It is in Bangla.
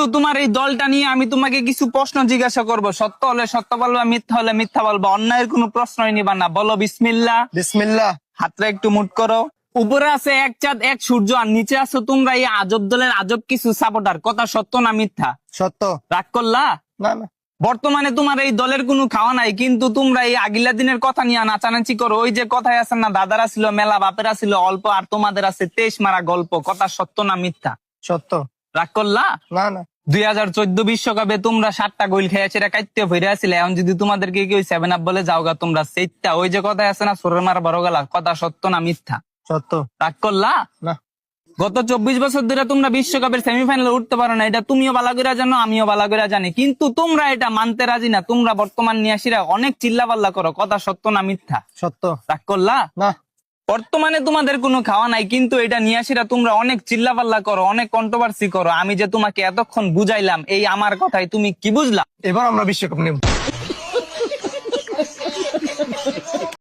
বন্ধু, তোমার এই দলটা নিয়ে আমি তোমাকে কিছু প্রশ্ন জিজ্ঞাসা করব। সত্য হলে সত্য বলবা, মিথ্যা হলে মিথ্যা বলবা। অন্যায়ের কোনো প্রশ্নই নিবা না। বলো বিসমিল্লাহ। বিসমিল্লাহ। হাতটা একটু মুট করো। উপরে আছে এক চাঁদ এক সূর্য, আর নিচে আছো তোমরা এই আজব দলের আজব কিছু সাপোর্টার। কথা সত্য না মিথ্যা? সত্য। রাগ করলা? না না। বর্তমানে তোমার এই দলের কোনো খাওয়া নাই, কিন্তু তোমরা এই আগিলা দিনের কথা নিয়ে নাচানাচি করো। ওই যে কথায় আছে না, দাদারা ছিল মেলা, বাপেরা ছিল অল্প, আর তোমাদের আছে 23 মারা গল্প। কথা সত্য না মিথ্যা? সত্য। রাগ করলা? না না। 2014 বিশ্বকাপে তোমরা 7টা গোল খেয়েছে, এটা কাইতে ভরে আসলে। এখন যদি তোমাদেরকে কেউ 7 আপ বলে যাওগা তোমরা সেইটা, ওই যে কথা আছে না, সোরের মার বড় গলা। কথা সত্য না মিথ্যা? সত্য। রাগ করলা? না। গত 24 বছর ধরে তোমরা বিশ্বকাপের সেমিফাইনালে উঠতে পারো না, এটা তুমিও ভালো করে জানো, আমিও ভালো করে জানি। কিন্তু তোমরা এটা মানতে রাজি না। তোমরা বর্তমান নিয়াসীরা অনেক চিল্লাপাল্লা করো। কথা সত্য না মিথ্যা? সত্য। রাগ করলা? না। বর্তমানে তোমাদের কোনো খাওয়া নাই, কিন্তু এটা নিয়াসীরা তোমরা অনেক চিল্লাপাল্লা করো, অনেক কন্ট্রোভার্সি করো। আমি যে তোমাকে এতক্ষণ বুঝাইলাম, এই আমার কথাই তুমি কি বুঝলা? এবার আমরা বিশ্বকাপ নেব।